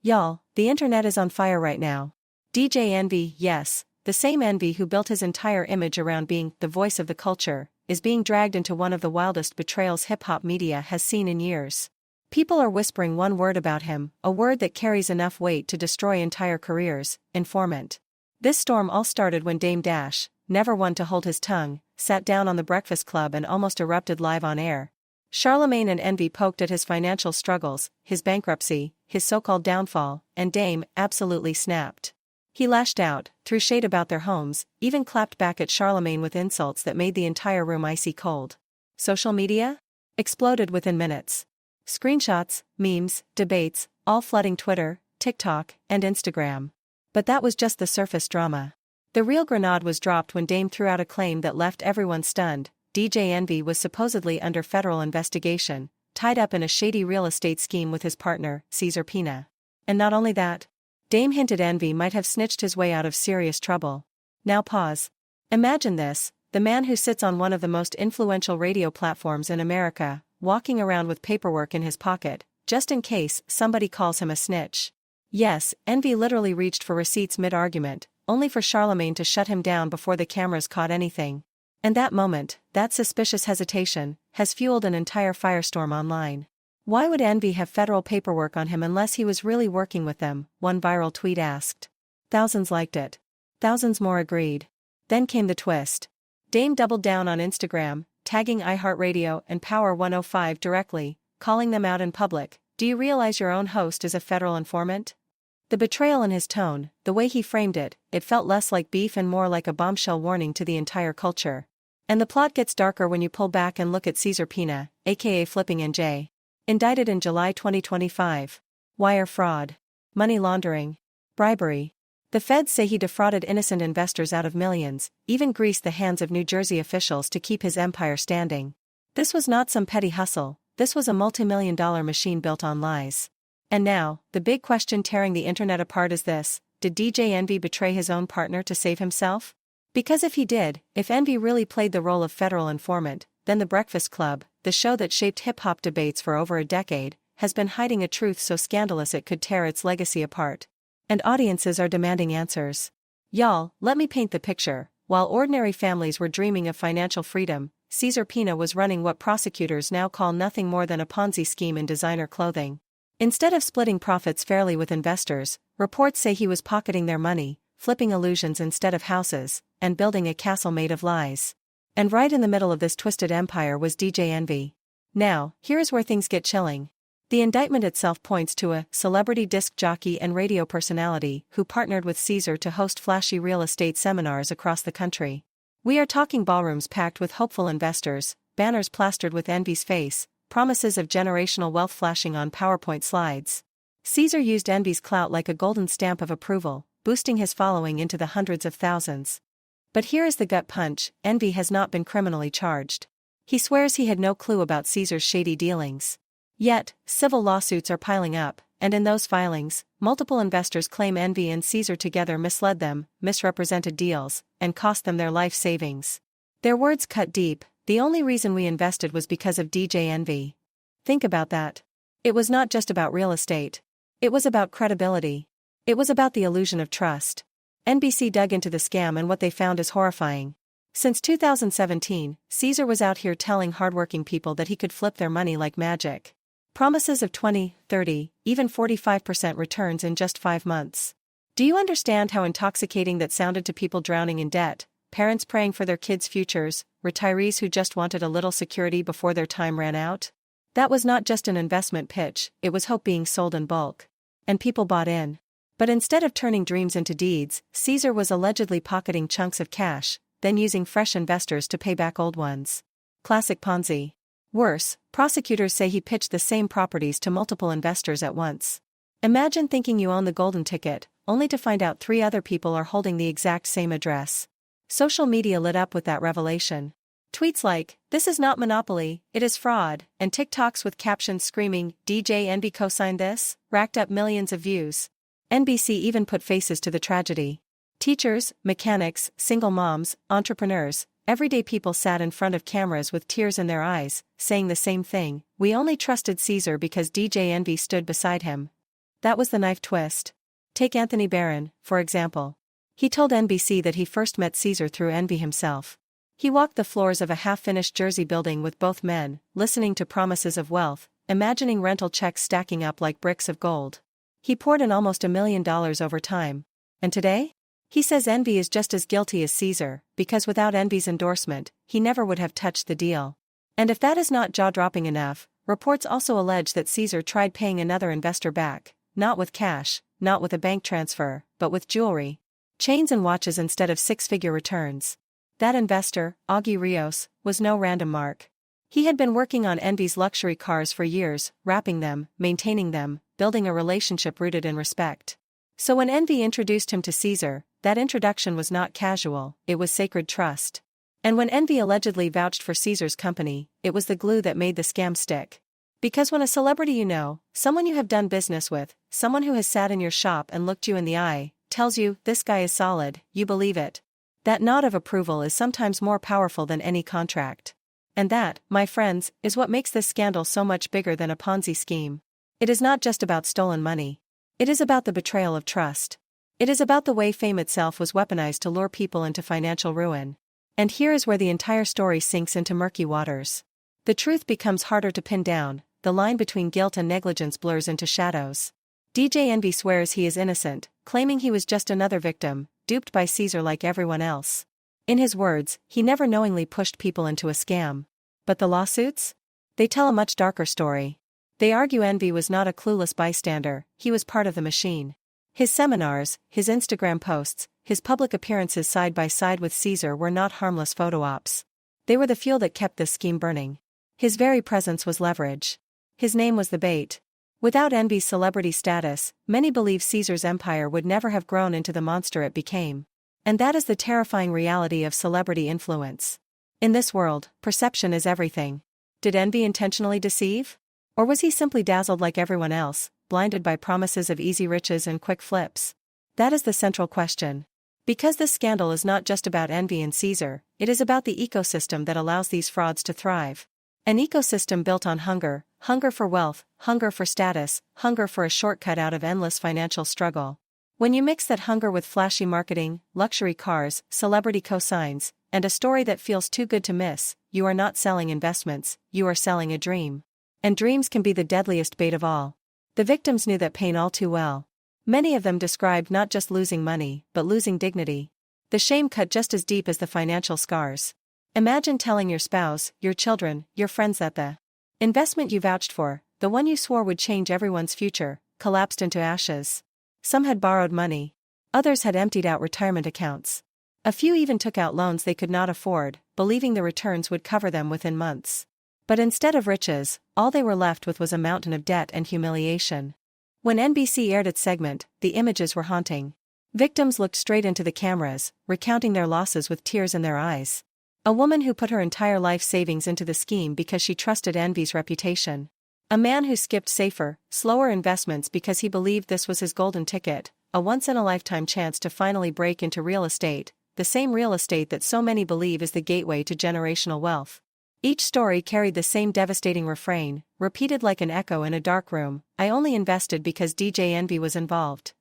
Y'all, the internet is on fire right now. DJ Envy, yes, the same Envy who built his entire image around being the voice of the culture, is being dragged into one of the wildest betrayals hip-hop media has seen in years. People are whispering one word about him, a word that carries enough weight to destroy entire careers: informant. This storm all started when Dame Dash, never one to hold his tongue, sat down on The Breakfast Club and almost erupted live on air. Charlemagne and Envy poked at his financial struggles, his bankruptcy, his so-called downfall, and Dame absolutely snapped. He lashed out, threw shade about their homes, even clapped back at Charlemagne with insults that made the entire room icy cold. Social media? Exploded within minutes. Screenshots, memes, debates, all flooding Twitter, TikTok, and Instagram. But that was just the surface drama. The real grenade was dropped when Dame threw out a claim that left everyone stunned. DJ Envy was supposedly under federal investigation, tied up in a shady real estate scheme with his partner, Cesar Pina. And not only that, Dame hinted Envy might have snitched his way out of serious trouble. Now pause. Imagine this: the man who sits on one of the most influential radio platforms in America, walking around with paperwork in his pocket, just in case somebody calls him a snitch. Yes, Envy literally reached for receipts mid-argument, only for Charlemagne to shut him down before the cameras caught anything. And that moment, that suspicious hesitation, has fueled an entire firestorm online. Why would Envy have federal paperwork on him unless he was really working with them? One viral tweet asked. Thousands liked it. Thousands more agreed. Then came the twist. Dame doubled down on Instagram, tagging iHeartRadio and Power 105 directly, calling them out in public. Do you realize your own host is a federal informant? The betrayal in his tone, the way he framed it, it felt less like beef and more like a bombshell warning to the entire culture. And the plot gets darker when you pull back and look at Cesar Pina, aka Flipping NJ. Indicted in July 2025. Wire fraud. Money laundering. Bribery. The feds say he defrauded innocent investors out of millions, even greased the hands of New Jersey officials to keep his empire standing. This was not some petty hustle, this was a multi-million-dollar machine built on lies. And now, the big question tearing the internet apart is this: did DJ Envy betray his own partner to save himself? Because if he did, if Envy really played the role of federal informant, then The Breakfast Club, the show that shaped hip-hop debates for over a decade, has been hiding a truth so scandalous it could tear its legacy apart. And audiences are demanding answers. Y'all, let me paint the picture. While ordinary families were dreaming of financial freedom, Cesar Pina was running what prosecutors now call nothing more than a Ponzi scheme in designer clothing. Instead of splitting profits fairly with investors, reports say he was pocketing their money, flipping illusions instead of houses, and building a castle made of lies. And right in the middle of this twisted empire was DJ Envy. Now, here's where things get chilling. The indictment itself points to a celebrity disc jockey and radio personality who partnered with Cesar to host flashy real estate seminars across the country. We are talking ballrooms packed with hopeful investors, banners plastered with Envy's face, promises of generational wealth flashing on PowerPoint slides. Cesar used Envy's clout like a golden stamp of approval, boosting his following into the hundreds of thousands. But here is the gut punch: Envy has not been criminally charged. He swears he had no clue about Cesar's shady dealings. Yet, civil lawsuits are piling up, and in those filings, multiple investors claim Envy and Cesar together misled them, misrepresented deals, and cost them their life savings. Their words cut deep: the only reason we invested was because of DJ Envy. Think about that. It was not just about real estate. It was about credibility. It was about the illusion of trust. NBC dug into the scam, and what they found is horrifying. Since 2017, Cesar was out here telling hardworking people that he could flip their money like magic. Promises of 20, 30, even 45% returns in just 5 months. Do you understand how intoxicating that sounded to people drowning in debt, parents praying for their kids' futures, retirees who just wanted a little security before their time ran out? That was not just an investment pitch, it was hope being sold in bulk. And people bought in. But instead of turning dreams into deeds, Cesar was allegedly pocketing chunks of cash, then using fresh investors to pay back old ones. Classic Ponzi. Worse, prosecutors say he pitched the same properties to multiple investors at once. Imagine thinking you own the golden ticket, only to find out 3 other people are holding the exact same address. Social media lit up with that revelation. Tweets like, "This is not monopoly, it is fraud," and TikToks with captions screaming, "DJ Envy co-signed this," racked up millions of views. NBC even put faces to the tragedy. Teachers, mechanics, single moms, entrepreneurs, everyday people sat in front of cameras with tears in their eyes, saying the same thing: we only trusted Cesar because DJ Envy stood beside him. That was the knife twist. Take Anthony Barron, for example. He told NBC that he first met Caesar through envy himself. He walked the floors of a half-finished Jersey building with both men, listening to promises of wealth, imagining rental checks stacking up like bricks of gold. He poured in almost $1 million over time. And today? He says envy is just as guilty as Caesar, because without envy's endorsement, he never would have touched the deal. And if that is not jaw-dropping enough, reports also allege that Caesar tried paying another investor back, not with cash, not with a bank transfer, but with jewelry. Chains and watches instead of six-figure returns. That investor, Augie Rios, was no random mark. He had been working on envy's luxury cars for years, wrapping them, maintaining them, building a relationship rooted in respect. So when envy introduced him to Caesar, that introduction was not casual, it was sacred trust. And when envy allegedly vouched for Caesar's company, it was the glue that made the scam stick. Because when a celebrity you know, someone you have done business with, someone who has sat in your shop and looked you in the eye, tells you, this guy is solid, you believe it. That nod of approval is sometimes more powerful than any contract. And that, my friends, is what makes this scandal so much bigger than a Ponzi scheme. It is not just about stolen money. It is about the betrayal of trust. It is about the way fame itself was weaponized to lure people into financial ruin. And here is where the entire story sinks into murky waters. The truth becomes harder to pin down, the line between guilt and negligence blurs into shadows. DJ Envy swears he is innocent, claiming he was just another victim, duped by Caesar like everyone else. In his words, he never knowingly pushed people into a scam. But the lawsuits? They tell a much darker story. They argue Envy was not a clueless bystander, he was part of the machine. His seminars, his Instagram posts, his public appearances side by side with Caesar were not harmless photo ops. They were the fuel that kept this scheme burning. His very presence was leverage. His name was the bait. Without Envy's celebrity status, many believe Caesar's empire would never have grown into the monster it became. And that is the terrifying reality of celebrity influence. In this world, perception is everything. Did Envy intentionally deceive? Or was he simply dazzled like everyone else, blinded by promises of easy riches and quick flips? That is the central question. Because this scandal is not just about Envy and Caesar, it is about the ecosystem that allows these frauds to thrive. An ecosystem built on hunger, hunger for wealth, hunger for status, hunger for a shortcut out of endless financial struggle. When you mix that hunger with flashy marketing, luxury cars, celebrity cosigns, and a story that feels too good to miss, you are not selling investments, you are selling a dream. And dreams can be the deadliest bait of all. The victims knew that pain all too well. Many of them described not just losing money, but losing dignity. The shame cut just as deep as the financial scars. Imagine telling your spouse, your children, your friends that the investment you vouched for, the one you swore would change everyone's future, collapsed into ashes. Some had borrowed money. Others had emptied out retirement accounts. A few even took out loans they could not afford, believing the returns would cover them within months. But instead of riches, all they were left with was a mountain of debt and humiliation. When NBC aired its segment, the images were haunting. Victims looked straight into the cameras, recounting their losses with tears in their eyes. A woman who put her entire life savings into the scheme because she trusted Envy's reputation. A man who skipped safer, slower investments because he believed this was his golden ticket, a once-in-a-lifetime chance to finally break into real estate, the same real estate that so many believe is the gateway to generational wealth. Each story carried the same devastating refrain, repeated like an echo in a dark room: I only invested because DJ Envy was involved.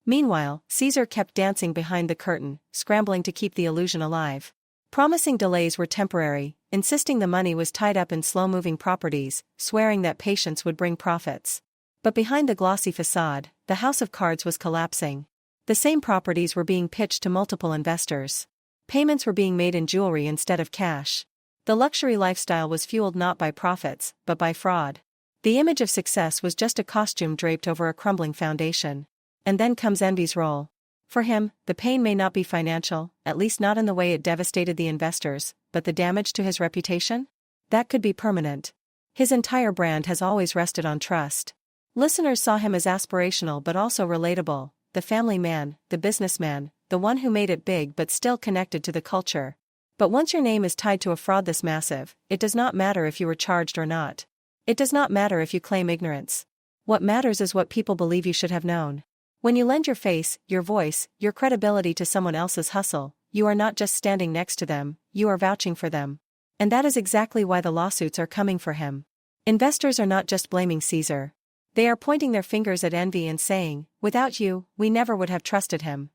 Meanwhile, Caesar kept dancing behind the curtain, scrambling to keep the illusion alive. Promising delays were temporary, insisting the money was tied up in slow-moving properties, swearing that patience would bring profits. But behind the glossy facade, the house of cards was collapsing. The same properties were being pitched to multiple investors. Payments were being made in jewelry instead of cash. The luxury lifestyle was fueled not by profits, but by fraud. The image of success was just a costume draped over a crumbling foundation. And then comes Envy's role. For him, the pain may not be financial, at least not in the way it devastated the investors, but the damage to his reputation? That could be permanent. His entire brand has always rested on trust. Listeners saw him as aspirational but also relatable, the family man, the businessman, the one who made it big but still connected to the culture. But once your name is tied to a fraud this massive, it does not matter if you were charged or not. It does not matter if you claim ignorance. What matters is what people believe you should have known. When you lend your face, your voice, your credibility to someone else's hustle, you are not just standing next to them, you are vouching for them. And that is exactly why the lawsuits are coming for him. Investors are not just blaming Caesar. They are pointing their fingers at Envy and saying, "Without you, we never would have trusted him."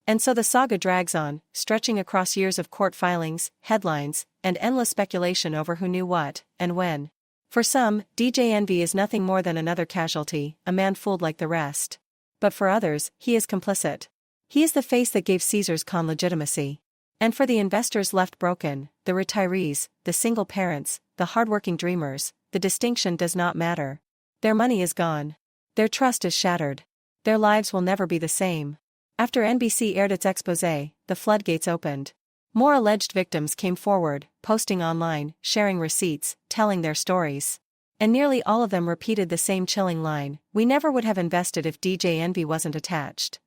And so the saga drags on, stretching across years of court filings, headlines, and endless speculation over who knew what, and when. For some, DJ Envy is nothing more than another casualty, a man fooled like the rest. But for others, he is complicit. He is the face that gave Caesar's con legitimacy. And for the investors left broken, the retirees, the single parents, the hardworking dreamers, the distinction does not matter. Their money is gone. Their trust is shattered. Their lives will never be the same. After NBC aired its exposé, the floodgates opened. More alleged victims came forward, posting online, sharing receipts, telling their stories. And nearly all of them repeated the same chilling line: "We never would have invested if DJ Envy wasn't attached."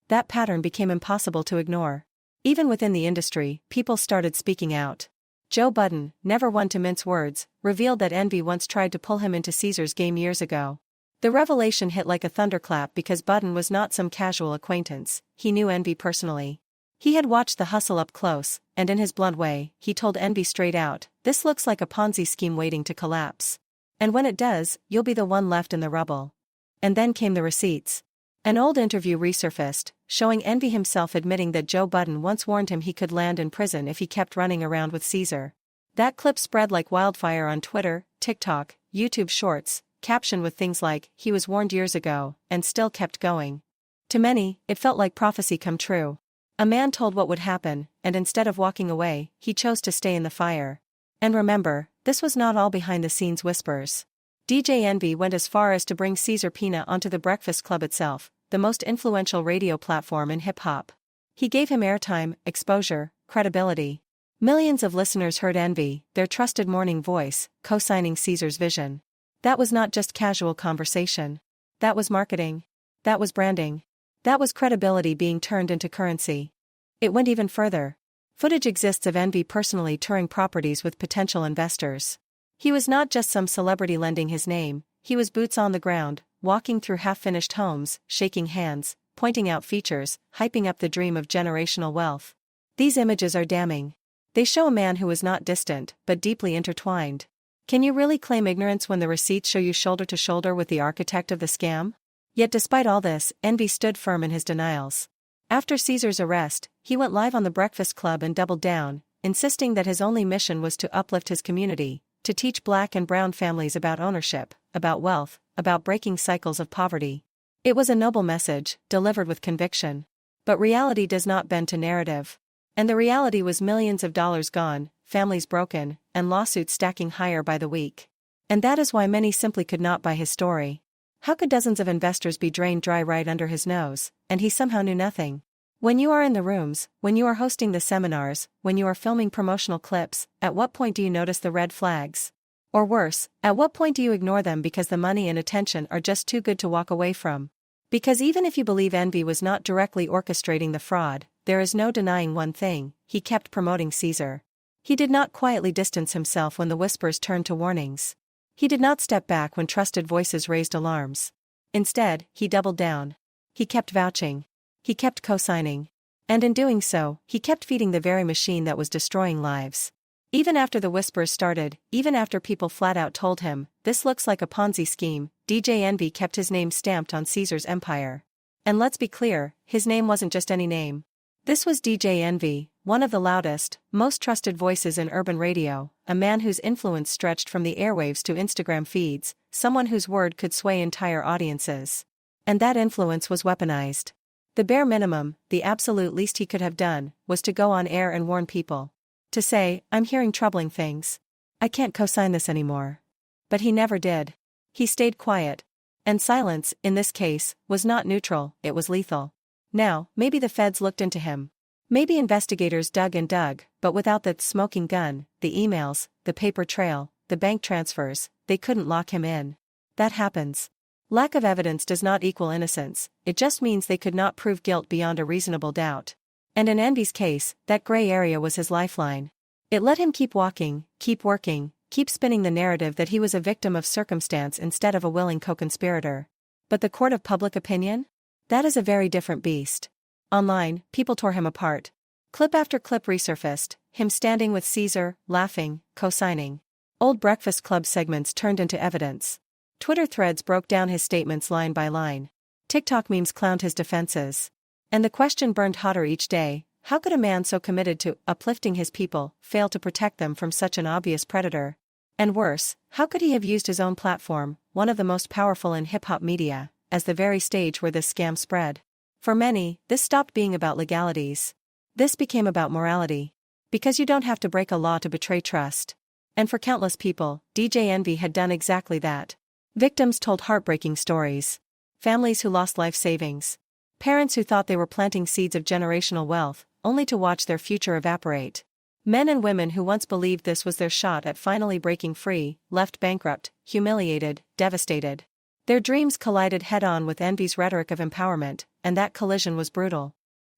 That pattern became impossible to ignore. Even within the industry, people started speaking out. Joe Budden, never one to mince words, revealed that Envy once tried to pull him into Caesar's game years ago. The revelation hit like a thunderclap because Budden was not some casual acquaintance, he knew Envy personally. He had watched the hustle up close, and in his blunt way, he told Envy straight out, "This looks like a Ponzi scheme waiting to collapse. And when it does, you'll be the one left in the rubble." And then came the receipts. An old interview resurfaced, showing Envy himself admitting that Joe Budden once warned him he could land in prison if he kept running around with Caesar. That clip spread like wildfire on Twitter, TikTok, YouTube Shorts, captioned with things like, "He was warned years ago," and still kept going. To many, it felt like prophecy come true. A man told what would happen, and instead of walking away, he chose to stay in the fire. And remember, this was not all behind-the-scenes whispers. DJ Envy went as far as to bring Caesar Pina onto the Breakfast Club itself, the most influential radio platform in hip-hop. He gave him airtime, exposure, credibility. Millions of listeners heard Envy, their trusted morning voice, co-signing Caesar's vision. That was not just casual conversation. That was marketing. That was branding. That was credibility being turned into currency. It went even further. Footage exists of Envy personally touring properties with potential investors. He was not just some celebrity lending his name, he was boots on the ground, walking through half-finished homes, shaking hands, pointing out features, hyping up the dream of generational wealth. These images are damning. They show a man who is not distant, but deeply intertwined. Can you really claim ignorance when the receipts show you shoulder to shoulder with the architect of the scam? Yet despite all this, Envy stood firm in his denials. After Caesar's arrest, he went live on the Breakfast Club and doubled down, insisting that his only mission was to uplift his community, to teach Black and brown families about ownership, about wealth, about breaking cycles of poverty. It was a noble message, delivered with conviction. But reality does not bend to narrative. And the reality was millions of dollars gone, families broken, and lawsuits stacking higher by the week. And that is why many simply could not buy his story. How could dozens of investors be drained dry right under his nose, and he somehow knew nothing? When you are in the rooms, when you are hosting the seminars, when you are filming promotional clips, at what point do you notice the red flags? Or worse, at what point do you ignore them because the money and attention are just too good to walk away from? Because even if you believe Envy was not directly orchestrating the fraud, there is no denying one thing: he kept promoting Caesar. He did not quietly distance himself when the whispers turned to warnings. He did not step back when trusted voices raised alarms. Instead, he doubled down. He kept vouching. He kept co-signing. And in doing so, he kept feeding the very machine that was destroying lives. Even after the whispers started, even after people flat out told him, "This looks like a Ponzi scheme," DJ Envy kept his name stamped on Caesar's empire. And let's be clear, his name wasn't just any name. This was DJ Envy, one of the loudest, most trusted voices in urban radio, a man whose influence stretched from the airwaves to Instagram feeds, someone whose word could sway entire audiences. And that influence was weaponized. The bare minimum, the absolute least he could have done, was to go on air and warn people. To say, "I'm hearing troubling things. I can't co-sign this anymore." But he never did. He stayed quiet. And silence, in this case, was not neutral, it was lethal. Now, maybe the feds looked into him. Maybe investigators dug and dug, but without that smoking gun, the emails, the paper trail, the bank transfers, they couldn't lock him in. That happens. Lack of evidence does not equal innocence, it just means they could not prove guilt beyond a reasonable doubt. And in Envy's case, that gray area was his lifeline. It let him keep walking, keep working, keep spinning the narrative that he was a victim of circumstance instead of a willing co-conspirator. But the court of public opinion? That is a very different beast. Online, people tore him apart. Clip after clip resurfaced, him standing with Caesar, laughing, co-signing. Old Breakfast Club segments turned into evidence. Twitter threads broke down his statements line by line. TikTok memes clowned his defenses. And the question burned hotter each day: how could a man so committed to uplifting his people fail to protect them from such an obvious predator? And worse, how could he have used his own platform, one of the most powerful in hip-hop media, as the very stage where this scam spread? For many, this stopped being about legalities. This became about morality. Because you don't have to break a law to betray trust. And for countless people, DJ Envy had done exactly that. Victims told heartbreaking stories. Families who lost life savings. Parents who thought they were planting seeds of generational wealth, only to watch their future evaporate. Men and women who once believed this was their shot at finally breaking free, left bankrupt, humiliated, devastated. Their dreams collided head-on with Envy's rhetoric of empowerment, and that collision was brutal.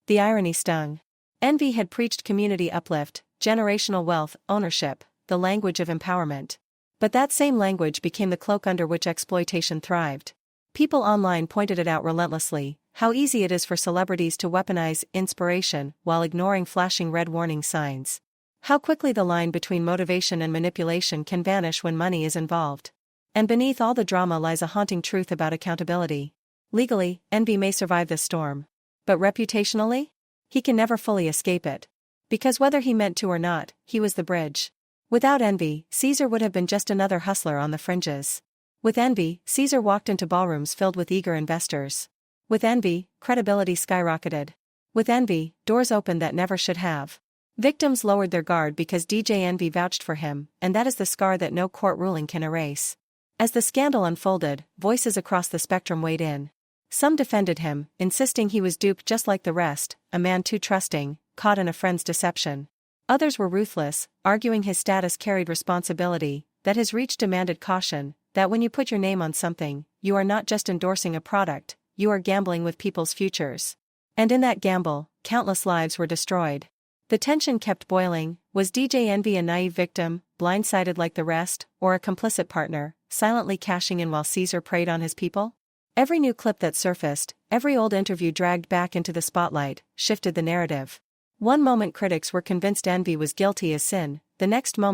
The irony stung. Envy had preached community uplift, generational wealth, ownership, the language of empowerment. But that same language became the cloak under which exploitation thrived. People online pointed it out relentlessly: how easy it is for celebrities to weaponize inspiration while ignoring flashing red warning signs. How quickly the line between motivation and manipulation can vanish when money is involved. And beneath all the drama lies a haunting truth about accountability. Legally, Envy may survive this storm. But reputationally? He can never fully escape it. Because whether he meant to or not, he was the bridge. Without Envy, Caesar would have been just another hustler on the fringes. With Envy, Caesar walked into ballrooms filled with eager investors. With Envy, credibility skyrocketed. With Envy, doors opened that never should have. Victims lowered their guard because DJ Envy vouched for him, and that is the scar that no court ruling can erase. As the scandal unfolded, voices across the spectrum weighed in. Some defended him, insisting he was duped just like the rest, a man too trusting, caught in a friend's deception. Others were ruthless, arguing his status carried responsibility, that his reach demanded caution, that when you put your name on something, you are not just endorsing a product, you are gambling with people's futures. And in that gamble, countless lives were destroyed. The tension kept boiling. Was DJ Envy a naive victim, blindsided like the rest, or a complicit partner, silently cashing in while Caesar preyed on his people? Every new clip that surfaced, every old interview dragged back into the spotlight, shifted the narrative. One moment critics were convinced Envy was guilty as sin, the next moment